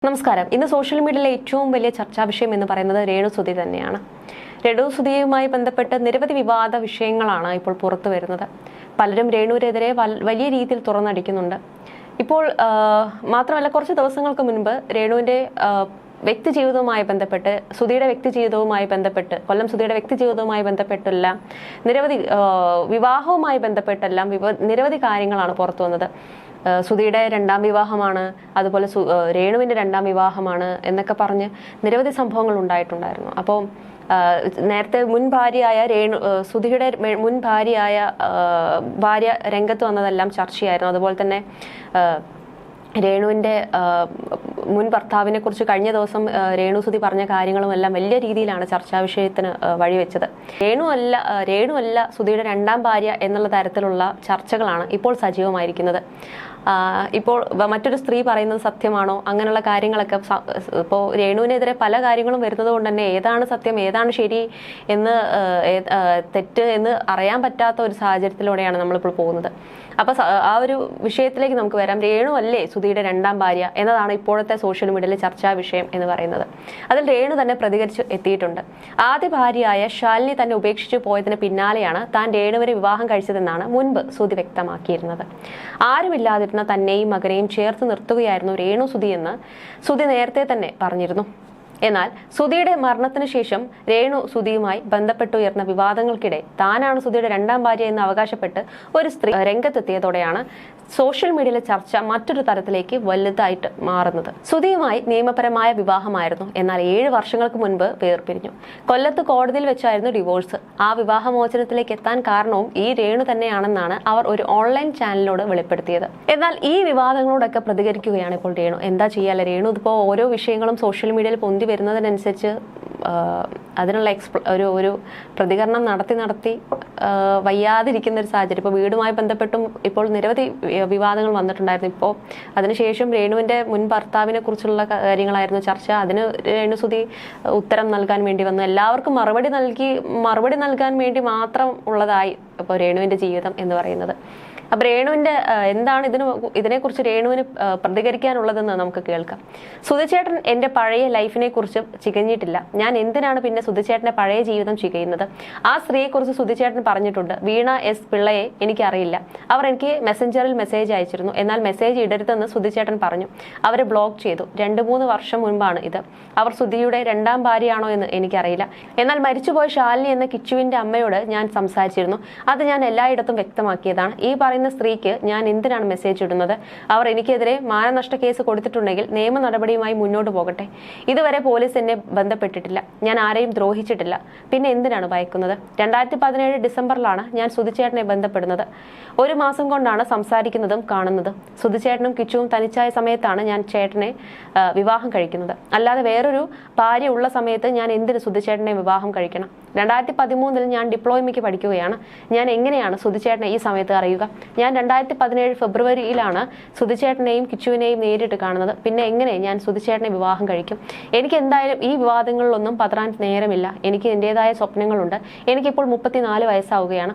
നമസ്കാരം. ഇന്ന് സോഷ്യൽ മീഡിയയിലെ ഏറ്റവും വലിയ ചർച്ചാ വിഷയം എന്ന് പറയുന്നത് രേണുസുതി തന്നെയാണ്. രേണുസുതിയുമായി ബന്ധപ്പെട്ട് നിരവധി വിവാദ വിഷയങ്ങളാണ് ഇപ്പോൾ പുറത്തു വരുന്നത്. പലരും രേണുവിനെതിരെ വലിയ രീതിയിൽ തുറന്നടിക്കുന്നുണ്ട്. ഇപ്പോൾ മാത്രമല്ല, കുറച്ച് ദിവസങ്ങൾക്ക് മുൻപ് രേണുവിന്റെ വ്യക്തി ജീവിതവുമായി ബന്ധപ്പെട്ട്, സുധിയുടെ വ്യക്തി ജീവിതവുമായി ബന്ധപ്പെട്ട്, കൊല്ലം സുധിയുടെ വ്യക്തി ജീവിതവുമായി ബന്ധപ്പെട്ടെല്ലാം നിരവധി വിവാഹവുമായി ബന്ധപ്പെട്ടെല്ലാം നിരവധി കാര്യങ്ങളാണ് പുറത്തു വന്നത്. സുധിയുടെ രണ്ടാം വിവാഹമാണ്, അതുപോലെ രേണുവിന്റെ രണ്ടാം വിവാഹമാണ് എന്നൊക്കെ പറഞ്ഞ് നിരവധി സംഭവങ്ങൾ ഉണ്ടായിട്ടുണ്ടായിരുന്നു. അപ്പോൾ നേരത്തെ മുൻ ഭാര്യയായ സുധിയുടെ മുൻ ഭാര്യ രംഗത്ത് വന്നതെല്ലാം ചർച്ചയായിരുന്നു. അതുപോലെ തന്നെ രേണുവിന്റെ മുൻ ഭർത്താവിനെ കുറിച്ച് കഴിഞ്ഞ ദിവസം രേണുസുതി പറഞ്ഞ കാര്യങ്ങളുമെല്ലാം വലിയ രീതിയിലാണ് ചർച്ചാ വിഷയത്തിന് വഴിവെച്ചത്. രേണുവല്ല സുധിയുടെ രണ്ടാം ഭാര്യ എന്നുള്ള തരത്തിലുള്ള ചർച്ചകളാണ് ഇപ്പോൾ സജീവമായിരിക്കുന്നത്. ഇപ്പോൾ മറ്റൊരു സ്ത്രീ പറയുന്നത് സത്യമാണോ, അങ്ങനെയുള്ള കാര്യങ്ങളൊക്കെ ഇപ്പോൾ രേണുവിനെതിരെ പല കാര്യങ്ങളും വരുന്നത് കൊണ്ട് തന്നെ ഏതാണ് സത്യം, ഏതാണ് ശരി എന്ന് തെറ്റ് എന്ന് അറിയാൻ പറ്റാത്ത ഒരു സാഹചര്യത്തിലൂടെയാണ് നമ്മളിപ്പോൾ പോകുന്നത്. അപ്പൊ ആ ഒരു വിഷയത്തിലേക്ക് നമുക്ക് വരാം. രേണു അല്ലേ സുധിയുടെ രണ്ടാം ഭാര്യ എന്നതാണ് ഇപ്പോഴത്തെ സോഷ്യൽ മീഡിയയിലെ ചർച്ചാ വിഷയം എന്ന് പറയുന്നത്. അതിൽ രേണു തന്നെ പ്രതികരിച്ച് എത്തിയിട്ടുണ്ട്. ആദ്യ ഭാര്യയായ ശാലിനി തന്നെ ഉപേക്ഷിച്ചു പോയതിന് പിന്നാലെയാണ് താൻ രേണുവിനെ വിവാഹം കഴിച്ചതെന്നാണ് മുൻപ് സുധി വ്യക്തമാക്കിയിരുന്നത്. ആരുമില്ലാതിരുന്ന തന്നെയും മകനെയും ചേർത്ത് നിർത്തുകയായിരുന്നു രേണുസുതി എന്ന് സുധി നേരത്തെ തന്നെ പറഞ്ഞിരുന്നു. എന്നാൽ സുധിയുടെ മരണത്തിന് ശേഷം രേണു സുധിയുമായി ബന്ധപ്പെട്ടുയർന്ന വിവാദങ്ങൾക്കിടെ താനാണ് സുധിയുടെ രണ്ടാം ഭാര്യ എന്ന് അവകാശപ്പെട്ട് ഒരു സ്ത്രീ രംഗത്തെത്തിയതോടെയാണ് സോഷ്യൽ മീഡിയയിലെ ചർച്ച മറ്റൊരു തരത്തിലേക്ക് വലുതായിട്ട് മാറുന്നത്. സുധിയുമായി നിയമപരമായ വിവാഹമായിരുന്നു. എന്നാൽ 7 വർഷങ്ങൾക്ക് മുൻപ് വേർപിരിഞ്ഞു. കൊല്ലത്ത് കോടതിയിൽ വെച്ചായിരുന്നു ഡിവോഴ്സ്. ആ വിവാഹമോചനത്തിലേക്ക് എത്താൻ കാരണവും ഈ രേണു തന്നെയാണെന്നാണ് അവർ ഒരു ഓൺലൈൻ ചാനലിനോട് വെളിപ്പെടുത്തിയത്. എന്നാൽ ഈ വിവാദങ്ങളോടൊക്കെ പ്രതികരിക്കുകയാണ് ഇപ്പോൾ രേണു. എന്താ ചെയ്യാല്ലേ, രേണു ഇതിപ്പോൾ ഓരോ വിഷയങ്ങളും സോഷ്യൽ മീഡിയയിൽ പൊന്തി വരുന്നതിനനുസരിച്ച് അതിനുള്ള ഒരു പ്രതികരണം നടത്തി വയ്യാതിരിക്കുന്ന ഒരു സാഹചര്യം. ഇപ്പോൾ വീടുമായി ബന്ധപ്പെട്ടും ഇപ്പോൾ നിരവധി വിവാദങ്ങൾ വന്നിട്ടുണ്ടായിരുന്നു. ഇപ്പോൾ അതിനുശേഷം രേണുവിന്റെ മുൻ ഭർത്താവിനെ കുറിച്ചുള്ള കാര്യങ്ങളായിരുന്നു ചർച്ച. അതിന് രേണുസുതി ഉത്തരം നൽകാൻ വേണ്ടി വന്നു. എല്ലാവർക്കും മറുപടി നൽകാൻ വേണ്ടി മാത്രം ഉള്ളതായി ഇപ്പോൾ രേണുവിന്റെ ജീവിതം എന്ന് പറയുന്നത്. അപ്പൊ രേണുവിന്റെ എന്താണ് ഇതിനെക്കുറിച്ച് രേണുവിന് പ്രതികരിക്കാനുള്ളതെന്ന് നമുക്ക് കേൾക്കാം. സുധിച്ചേട്ടൻ എന്റെ പഴയ ലൈഫിനെ കുറിച്ച് ചികഞ്ഞിട്ടില്ല. ഞാൻ എന്തിനാണ് പിന്നെ സുധിച്ചേട്ടന്റെ പഴയ ജീവിതം ചികയുന്നത്? ആ സ്ത്രീയെക്കുറിച്ച് സുധിച്ചേട്ടൻ പറഞ്ഞിട്ടുണ്ട്. വീണ എസ് പിള്ളയെ എനിക്കറിയില്ല. അവർ എനിക്ക് മെസ്സഞ്ചറിൽ മെസ്സേജ് അയച്ചിരുന്നു. എന്നാൽ മെസ്സേജ് ഇടരുതെന്ന് സുധിച്ചേട്ടൻ പറഞ്ഞു. അവരെ ബ്ലോക്ക് ചെയ്തു. 2-3 വർഷം മുൻപാണ് ഇത്. അവർ സുധിയുടെ രണ്ടാം ഭാര്യയാണോ എന്ന് എനിക്കറിയില്ല. എന്നാൽ മരിച്ചുപോയ ശാലിനി എന്ന കിച്ചുവിന്റെ അമ്മയോട് ഞാൻ സംസാരിച്ചിരുന്നു. അത് ഞാൻ എല്ലായിടത്തും വ്യക്തമാക്കിയതാണ്. ഈ സ്ത്രീക്ക് ഞാൻ എന്തിനാണ് മെസ്സേജ് ഇടുന്നത്? അവർ എനിക്കെതിരെ മാനനഷ്ട കേസ് കൊടുത്തിട്ടുണ്ടെങ്കിൽ നിയമ നടപടിയുമായി മുന്നോട്ട് പോകട്ടെ. ഇതുവരെ പോലീസ് എന്നെ ബന്ധപ്പെട്ടിട്ടില്ല. ഞാൻ ആരെയും ദ്രോഹിച്ചിട്ടില്ല. പിന്നെ എന്തിനാണ് ഭയക്കുന്നത്? 2017 ഡിസംബറിലാണ് ഞാൻ സുധിച്ചേട്ടനെ ബന്ധപ്പെടുന്നത്. 1 മാസം കൊണ്ടാണ് സംസാരിക്കുന്നതും കാണുന്നതും. സുധിച്ചേട്ടനും കിച്ചുവും തനിച്ചായ സമയത്താണ് ഞാൻ ചേട്ടനെ വിവാഹം കഴിക്കുന്നത്. അല്ലാതെ വേറൊരു ഭാര്യ ഉള്ള സമയത്ത് ഞാൻ എന്തിന് സുധിച്ചേട്ടനെ വിവാഹം കഴിക്കണം? 2013 ഞാൻ ഡിപ്ലോമയ്ക്ക് പഠിക്കുകയാണ്. ഞാൻ എങ്ങനെയാണ് സുധിച്ചേട്ടനെ ഈ സമയത്ത് അറിയുക? ഞാൻ 2017 ഫെബ്രുവരിയിലാണ് സുധിച്ചേട്ടനെയും കിച്ചുവിനെയും നേരിട്ട് കാണുന്നത്. പിന്നെ എങ്ങനെ ഞാൻ സുധിച്ചേട്ടനെ വിവാഹം കഴിക്കും? എനിക്ക് എന്തായാലും ഈ വിവാദങ്ങളിലൊന്നും പതറാൻ നേരമില്ല. എനിക്ക് എന്റേതായ സ്വപ്നങ്ങളുണ്ട്. എനിക്കിപ്പോൾ 34 വയസ്സാവുകയാണ്.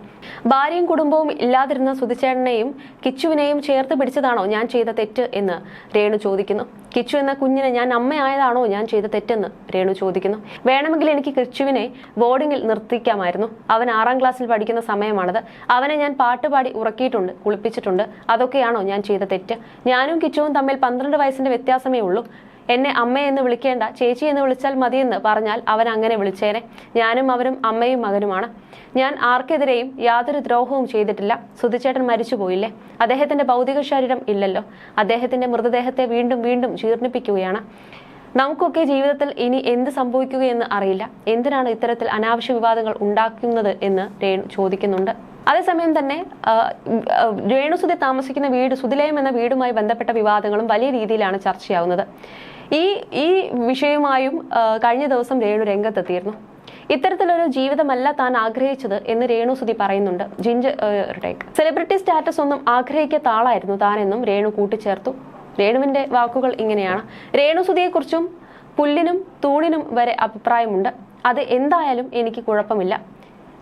ഭാര്യയും കുടുംബവും ഇല്ലാതിരുന്ന സുധിച്ചേട്ടനെയും കിച്ചുവിനെയും ചേർത്ത് പിടിച്ചതാണോ ഞാൻ ചെയ്ത തെറ്റ് എന്ന് രേണു ചോദിക്കുന്നു. കിച്ചു എന്ന കുഞ്ഞിനെ ഞാൻ അമ്മയായതാണോ ഞാൻ ചെയ്ത തെറ്റെന്ന് രേണു ചോദിക്കുന്നു. വേണമെങ്കിൽ എനിക്ക് കിച്ചുവിനെ ബോർഡിങ്ങിൽ നിർത്തിക്കാമായിരുന്നു. അവൻ 6ാം ക്ലാസ്സിൽ പഠിക്കുന്ന സമയമാണത്. അവനെ ഞാൻ പാട്ടുപാടി ഉറക്കിയിട്ടുണ്ട്, കുളിപ്പിച്ചിട്ടുണ്ട്. അതൊക്കെയാണോ ഞാൻ ചെയ്ത തെറ്റ്? ഞാനും കിച്ചുവും തമ്മിൽ 12 വയസ്സിന്റെ വ്യത്യാസമേ ഉള്ളൂ. എന്നെ അമ്മയെന്ന് വിളിക്കേണ്ട, ചേച്ചി എന്ന് വിളിച്ചാൽ മതിയെന്ന് പറഞ്ഞാൽ അവൻ അങ്ങനെ വിളിച്ചേനെ. ഞാനും അവനും അമ്മയും മകനുമാണ്. ഞാൻ ആർക്കെതിരെയും യാതൊരു ദ്രോഹവും ചെയ്തിട്ടില്ല. സുധിച്ചേട്ടൻ മരിച്ചുപോയില്ലേ? അദ്ദേഹത്തിന്റെ ഭൗതിക ശരീരം ഇല്ലല്ലോ. അദ്ദേഹത്തിന്റെ മൃതദേഹത്തെ വീണ്ടും വീണ്ടും ജീർണിപ്പിക്കുകയാണ്. നമുക്കൊക്കെ ജീവിതത്തിൽ ഇനി എന്ത് സംഭവിക്കുകയെന്ന് അറിയില്ല. എന്തിനാണ് ഇത്തരത്തിൽ അനാവശ്യ വിവാദങ്ങൾ ഉണ്ടാക്കുന്നത് എന്ന് രേണു ചോദിക്കുന്നുണ്ട്. അതേസമയം തന്നെ രേണുസുതി താമസിക്കുന്ന വീട്, സുധിലയം എന്ന വീടുമായി ബന്ധപ്പെട്ട വിവാദങ്ങളും വലിയ രീതിയിലാണ് ചർച്ചയാവുന്നത്. ഈ വിഷയവുമായും കഴിഞ്ഞ ദിവസം രേണു രംഗത്തെത്തിയിരുന്നു. ഇത്തരത്തിലൊരു ജീവിതമല്ല താൻ ആഗ്രഹിച്ചത് എന്ന് രേണുസുതി പറയുന്നുണ്ട്. സെലിബ്രിറ്റി സ്റ്റാറ്റസ് ഒന്നും ആഗ്രഹിക്കാത്ത ആളായിരുന്നു താനെന്നും രേണു കൂട്ടിച്ചേർത്തു. രേണുവിന്റെ വാക്കുകൾ ഇങ്ങനെയാണ്. രേണുസുതിയെക്കുറിച്ചും പുല്ലിനും തൂണിനും വരെ അഭിപ്രായമുണ്ട്. അത് എന്തായാലും എനിക്ക് കുഴപ്പമില്ല.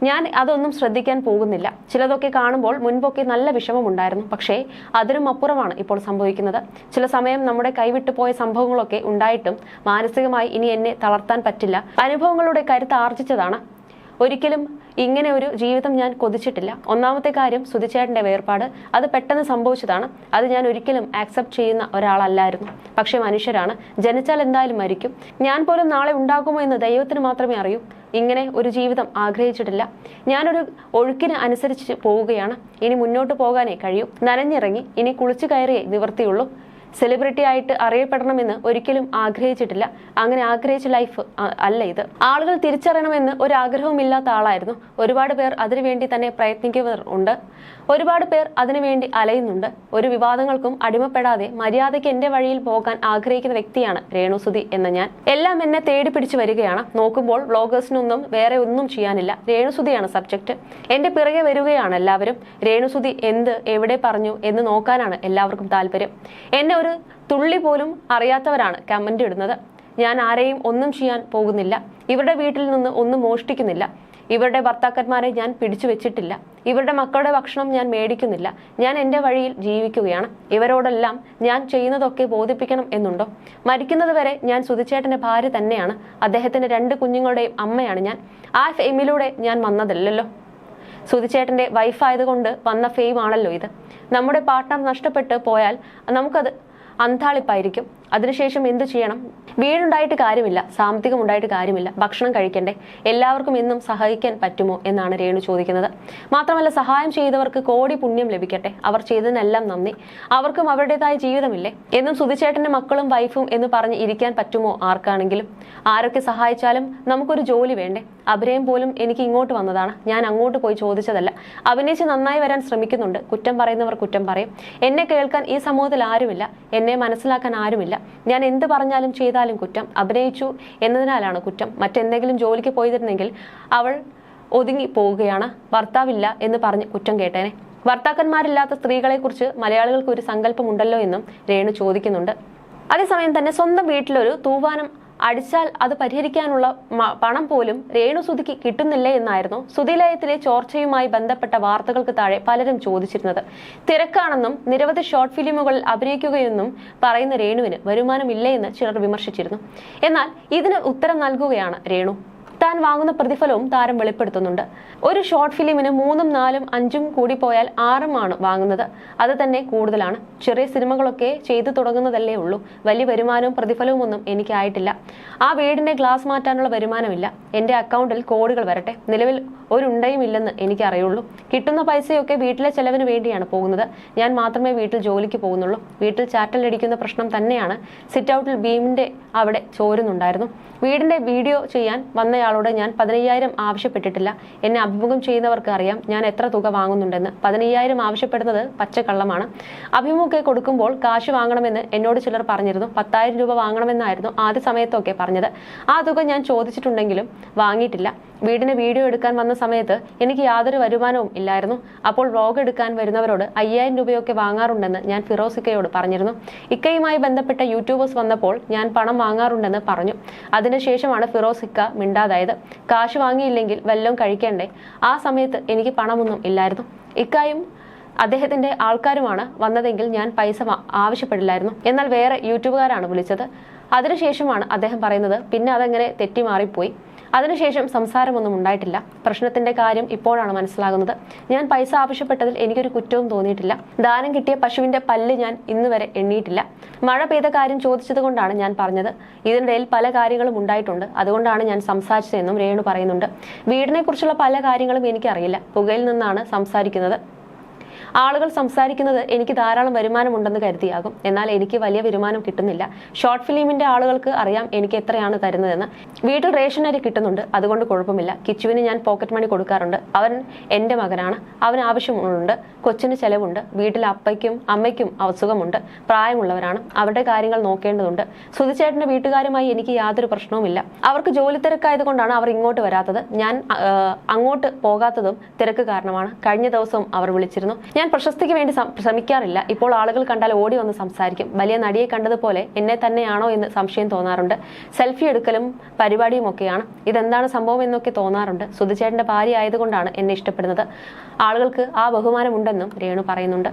ഞാൻ അതൊന്നും ശ്രദ്ധിക്കാൻ പോകുന്നില്ല. ചിലതൊക്കെ കാണുമ്പോൾ മുൻപൊക്കെ നല്ല വിഷമമുണ്ടായിരുന്നു. പക്ഷേ അതിനും അപ്പുറമാണ് ഇപ്പോൾ സംഭവിക്കുന്നത്. ചില സമയം നമ്മുടെ കൈവിട്ടു പോയ സംഭവങ്ങളൊക്കെ ഉണ്ടായിട്ടും മാനസികമായി ഇനി എന്നെ തളർത്താൻ പറ്റില്ല. അനുഭവങ്ങളുടെ കരുത്ത് ആർജിച്ചതാണ്. ഒരിക്കലും ഇങ്ങനെ ഒരു ജീവിതം ഞാൻ കൊതിച്ചിട്ടില്ല. ഒന്നാമത്തെ കാര്യം സുധിച്ചേട്ടന്റെ വേർപാട്. അത് പെട്ടെന്ന് സംഭവിച്ചതാണ്. അത് ഞാൻ ഒരിക്കലും ആക്സെപ്റ്റ് ചെയ്യുന്ന ഒരാളല്ലായിരുന്നു. പക്ഷെ മനുഷ്യരാണ്, ജനിച്ചാൽ എന്തായാലും മരിക്കും. ഞാൻ പോലും നാളെ ഉണ്ടാകുമോ എന്ന് ദൈവത്തിന് മാത്രമേ അറിയൂ. ഇങ്ങനെ ഒരു ജീവിതം ആഗ്രഹിച്ചിട്ടില്ല. ഞാനൊരു ഒഴുക്കിന് അനുസരിച്ച് പോവുകയാണ്. ഇനി മുന്നോട്ട് പോകാനേ കഴിയൂ. നനഞ്ഞിറങ്ങി ഇനി കുളിച്ചു കയറിയേ നിവർത്തിയുള്ളൂ. സെലിബ്രിറ്റി ആയിട്ട് അറിയപ്പെടണമെന്ന് ഒരിക്കലും ആഗ്രഹിച്ചിട്ടില്ല. അങ്ങനെ ആഗ്രഹിച്ച ലൈഫ് അല്ല ഇത്. ആളുകൾ തിരിച്ചറിയണമെന്ന് ഒരു ആഗ്രഹവുമില്ലാത്ത ആളായിരുന്നു. ഒരുപാട് പേർ അതിനുവേണ്ടി തന്നെ പ്രയത്നിക്കുന്നവർ ഉണ്ട്. ഒരുപാട് പേർ അതിനുവേണ്ടി അലയുന്നുണ്ട്. ഒരു വിവാദങ്ങൾക്കും അടിമപ്പെടാതെ മര്യാദയ്ക്ക് എന്റെ വഴിയിൽ പോകാൻ ആഗ്രഹിക്കുന്ന വ്യക്തിയാണ് രേണുസുതി എന്ന ഞാൻ. എല്ലാം എന്നെ തേടി പിടിച്ചു വരികയാണ്. നോക്കുമ്പോൾ വ്ളോഗേഴ്സിനൊന്നും വേറെ ഒന്നും ചെയ്യാനില്ല. രേണുസുതിയാണ് സബ്ജക്ട്. എന്റെ പിറകെ വരികയാണ് എല്ലാവരും. രേണുസുതി എന്ത് എവിടെ പറഞ്ഞു എന്ന് നോക്കാനാണ് എല്ലാവർക്കും താല്പര്യം. എന്നെ ഒരു തുള്ളി പോലും അറിയാത്തവരാണ് കമന്റ് ഇടുന്നത്. ഞാൻ ആരെയും ഒന്നും ചെയ്യാൻ പോകുന്നില്ല. ഇവരുടെ വീട്ടിൽ നിന്ന് ഒന്നും മോഷ്ടിക്കുന്നില്ല. ഇവരുടെ ഭർത്താക്കന്മാരെ ഞാൻ പിടിച്ചു വെച്ചിട്ടില്ല. ഇവരുടെ മക്കളുടെ ഭക്ഷണം ഞാൻ മേടിക്കുന്നില്ല. ഞാൻ എൻ്റെ വഴിയിൽ ജീവിക്കുകയാണ്. ഇവരോടെല്ലാം ഞാൻ ചെയ്യുന്നതൊക്കെ ബോധിപ്പിക്കണം എന്നുണ്ടോ? മരിക്കുന്നത് വരെ ഞാൻ സുധിച്ചേട്ടന്റെ ഭാര്യ തന്നെയാണ്. അദ്ദേഹത്തിന്റെ 2 കുഞ്ഞുങ്ങളുടെയും അമ്മയാണ് ഞാൻ. ആ ഫെയിമിലൂടെ ഞാൻ വന്നതല്ലല്ലോ. സുധിച്ചേട്ടന്റെ വൈഫായതുകൊണ്ട് വന്ന ഫെയിം ആണല്ലോ ഇത്. നമ്മുടെ പാർട്ട്ണർ നഷ്ടപ്പെട്ട് പോയാൽ നമുക്കത് അന്താളിപ്പായിരിക്കും. അതിനുശേഷം എന്തു ചെയ്യണം? വീടുണ്ടായിട്ട് കാര്യമില്ല, സാമ്പത്തികം ഉണ്ടായിട്ട് കാര്യമില്ല, ഭക്ഷണം കഴിക്കണ്ടേ? എല്ലാവർക്കും എന്നും സഹായിക്കാൻ പറ്റുമോ എന്നാണ് രേണു ചോദിക്കുന്നത്. മാത്രമല്ല, സഹായം ചെയ്തവർക്ക് കോടി പുണ്യം ലഭിക്കട്ടെ. അവർ ചെയ്തതിനെല്ലാം നന്ദി. അവർക്കും അവരുടേതായ ജീവിതമില്ലേ? എന്നും സുധിച്ചേട്ടന്റെ മക്കളും വൈഫും എന്ന് പറഞ്ഞ് ഇരിക്കാൻ പറ്റുമോ ആർക്കാണെങ്കിലും? ആരൊക്കെ സഹായിച്ചാലും നമുക്കൊരു ജോലി വേണ്ടേ? അഭിനയം പോലും എനിക്ക് ഇങ്ങോട്ട് വന്നതാണ്. ഞാൻ അങ്ങോട്ട് പോയി ചോദിച്ചതല്ല. അഭിനയിച്ച് നന്നായി വരാൻ ശ്രമിക്കുന്നുണ്ട്. കുറ്റം പറയുന്നവർ കുറ്റം പറയും. എന്നെ കേൾക്കാൻ ഈ സമൂഹത്തിൽ ആരുമില്ല. എന്നെ മനസ്സിലാക്കാൻ ആരുമില്ല. ഞാൻ എന്ത് പറഞ്ഞാലും ചെയ്താലും കുറ്റം. അഭിനയിച്ചു എന്നതിനാലാണ് കുറ്റം. മറ്റെന്തെങ്കിലും ജോലിക്ക് പോയിരുന്നെങ്കിൽ അവൾ ഒതുങ്ങി പോവുകയാണ്. ഭർത്താവില്ല എന്ന് പറഞ്ഞ് കുറ്റം കേട്ടേനെ. ഭർത്താക്കന്മാരില്ലാത്ത സ്ത്രീകളെ കുറിച്ച് മലയാളികൾക്ക് ഒരു സങ്കല്പമുണ്ടല്ലോ എന്നും രേണു ചോദിക്കുന്നുണ്ട്. അതേസമയം തന്നെ സ്വന്തം വീട്ടിലൊരു തൂവാനം അടിച്ചാൽ അത് പരിഹരിക്കാനുള്ള പണം പോലും രേണുസുതിക്ക് കിട്ടുന്നില്ലേ എന്നായിരുന്നു സുധിലയത്തിലെ ചോർച്ചയുമായി ബന്ധപ്പെട്ട വാർത്തകൾക്ക് താഴെ പലരും ചോദിച്ചിരുന്നത്. തിരക്കാണെന്നും നിരവധി ഷോർട്ട് ഫിലിമുകളിൽ അഭിനയിക്കുകയെന്നും പറയുന്ന രേണുവിന് വരുമാനമില്ലേ എന്ന് ചിലർ വിമർശിച്ചിരുന്നു. എന്നാൽ ഇതിന് ഉത്തരം നൽകുകയാണ് രേണു. താൻ വാങ്ങുന്ന പ്രതിഫലവും താരം വെളിപ്പെടുത്തുന്നുണ്ട്. ഒരു ഷോർട്ട് ഫിലിമിന് 3, 4, 5 കൂടി പോയാൽ 6 വാങ്ങുന്നത്. അത് തന്നെ കൂടുതലാണ്. ചെറിയ സിനിമകളൊക്കെ ചെയ്തു തുടങ്ങുന്നതല്ലേ ഉള്ളൂ. വലിയ വരുമാനവും പ്രതിഫലവും ഒന്നും എനിക്കായിട്ടില്ല. ആ വീടിന്റെ ഗ്ലാസ് മാറ്റാനുള്ള വരുമാനമില്ല. എന്റെ അക്കൗണ്ടിൽ കോടികൾ വരട്ടെ. നിലവിൽ ഒരുണ്ടയും ഇല്ലെന്ന് എനിക്കറിയുള്ളൂ. കിട്ടുന്ന പൈസയൊക്കെ വീട്ടിലെ ചെലവിന് വേണ്ടിയാണ് പോകുന്നത്. ഞാൻ മാത്രമേ വീട്ടിൽ ജോലിക്ക് പോകുന്നുള്ളൂ. വീട്ടിൽ ചാറ്റലടിക്കുന്ന പ്രശ്നം തന്നെയാണ്. സിറ്റ് ഔട്ടിൽ ബീമിന്റെ അവിടെ ചോരുന്നുണ്ടായിരുന്നു. വീടിന്റെ വീഡിയോ ചെയ്യാൻ വന്നയാളോട് ഞാൻ 15,000 ആവശ്യപ്പെട്ടിട്ടില്ല. എന്നെ അഭിമുഖം ചെയ്യുന്നവർക്ക് അറിയാം ഞാൻ എത്ര തുക വാങ്ങുന്നുണ്ടെന്ന്. 15,000 ആവശ്യപ്പെടുന്നത് പച്ചക്കള്ളമാണ്. അഭിമുഖം കൊടുക്കുമ്പോൾ കാശ് വാങ്ങണമെന്ന് എന്നോട് ചിലർ പറഞ്ഞിരുന്നു. 10,000 രൂപ വാങ്ങണമെന്നായിരുന്നു ആദ്യ സമയത്തൊക്കെ പറഞ്ഞത്. ആ തുക ഞാൻ ചോദിച്ചിട്ടുണ്ടെങ്കിലും വാങ്ങിയിട്ടില്ല. വീടിന് വീഡിയോ എടുക്കാൻ വന്ന സമയത്ത് എനിക്ക് യാതൊരു വരുമാനവും ഇല്ലായിരുന്നു. അപ്പോൾ വ്ലോഗ് എടുക്കാൻ വരുന്നവരോട് 5,000 രൂപയൊക്കെ വാങ്ങാറുണ്ടെന്ന് ഞാൻ ഫിറോസിക്കയോട് പറഞ്ഞിരുന്നു. ഇക്കയുമായി ബന്ധപ്പെട്ട യൂട്യൂബേഴ്സ് വന്നപ്പോൾ ഞാൻ പണം വാങ്ങാറുണ്ടെന്ന് പറഞ്ഞു. അതിനുശേഷമാണ് ഫിറോസിക്ക മിണ്ടാതായത്. കാശ് വാങ്ങിയില്ലെങ്കിൽ വല്ലതും കഴിക്കേണ്ടേ? ആ സമയത്ത് എനിക്ക് പണമൊന്നും ഇല്ലായിരുന്നു. ഇക്കായും അദ്ദേഹത്തിന്റെ ആൾക്കാരുമാണ് വന്നതെങ്കിൽ ഞാൻ പൈസ ആവശ്യപ്പെടില്ലായിരുന്നു. എന്നാൽ വേറെ യൂട്യൂബുകാരാണ് വിളിച്ചത്. അതിനുശേഷമാണ് അദ്ദേഹം പറയുന്നത്. പിന്നെ അതങ്ങനെ തെറ്റിമാറിപ്പോയി. അതിനുശേഷം സംസാരമൊന്നും ഉണ്ടായിട്ടില്ല. പ്രശ്നത്തിന്റെ കാര്യം ഇപ്പോഴാണ് മനസ്സിലാകുന്നത്. ഞാൻ പൈസ ആവശ്യപ്പെട്ടതിൽ എനിക്കൊരു കുറ്റവും തോന്നിയിട്ടില്ല. ദാനം കിട്ടിയ പശുവിന്റെ പല്ല് ഞാൻ ഇന്നുവരെ എണ്ണിയിട്ടില്ല. മഴ പെയ്ത കാര്യം ചോദിച്ചത് കൊണ്ടാണ് ഞാൻ പറഞ്ഞത്. ഇതിനിടയിൽ പല കാര്യങ്ങളും ഉണ്ടായിട്ടുണ്ട്. അതുകൊണ്ടാണ് ഞാൻ സംസാരിച്ചതെന്നും രേണു പറയുന്നുണ്ട്. വീടിനെ കുറിച്ചുള്ള പല കാര്യങ്ങളും എനിക്കറിയില്ല. പുകയിൽ നിന്നാണ് സംസാരിക്കുന്നത്. ആളുകൾ സംസാരിക്കുന്നത് എനിക്ക് ധാരാളം വരുമാനമുണ്ടെന്ന് കരുതിയാകും. എന്നാൽ എനിക്ക് വലിയ വരുമാനം കിട്ടുന്നില്ല. ഷോർട്ട് ഫിലിമിന്റെ ആളുകൾക്ക് അറിയാം എനിക്ക് എത്രയാണ് തരുന്നതെന്ന്. വീട്ടിൽ റേഷൻ അരി കിട്ടുന്നുണ്ട്. അതുകൊണ്ട് കുഴപ്പമില്ല. കിച്ചുവിന് ഞാൻ പോക്കറ്റ് മണി കൊടുക്കാറുണ്ട്. അവൻ എന്റെ മകനാണ്. അവന് ആവശ്യമുണ്ട്. കൊച്ചിന് ചെലവുണ്ട്. വീട്ടിൽ അപ്പയ്ക്കും അമ്മയ്ക്കും അസുഖമുണ്ട്. പ്രായമുള്ളവരാണ്. അവരുടെ കാര്യങ്ങൾ നോക്കേണ്ടതുണ്ട്. സുധിച്ചേട്ടന്റെ വീട്ടുകാരുമായി എനിക്ക് യാതൊരു പ്രശ്നവുമില്ല. അവർക്ക് ജോലി തിരക്കായതുകൊണ്ടാണ് അവർ ഇങ്ങോട്ട് വരാത്തത്. ഞാൻ അങ്ങോട്ട് പോകാത്തതും തിരക്ക് കാരണമാണ്. കഴിഞ്ഞ ദിവസവും അവർ വിളിച്ചിരുന്നു. ഞാൻ പ്രശസ്തിക്ക് വേണ്ടി ശ്രമിക്കാറില്ല. ഇപ്പോൾ ആളുകൾ കണ്ടാൽ ഓടി വന്ന് സംസാരിക്കും. വലിയ നടിയെ കണ്ടതുപോലെ എന്നെ തന്നെയാണോ എന്ന് സംശയം തോന്നാറുണ്ട്. സെൽഫി എടുക്കലും പരിപാടിയും ഒക്കെയാണ്. ഇതെന്താണ് സംഭവം എന്നൊക്കെ തോന്നാറുണ്ട്. സുധിച്ചേട്ടന്റെ ഭാര്യ ആയതുകൊണ്ടാണ് എന്നെ ഇഷ്ടപ്പെടുന്നത്. ആളുകൾക്ക് ആ ബഹുമാനമുണ്ടെന്നും രേണു പറയുന്നുണ്ട്.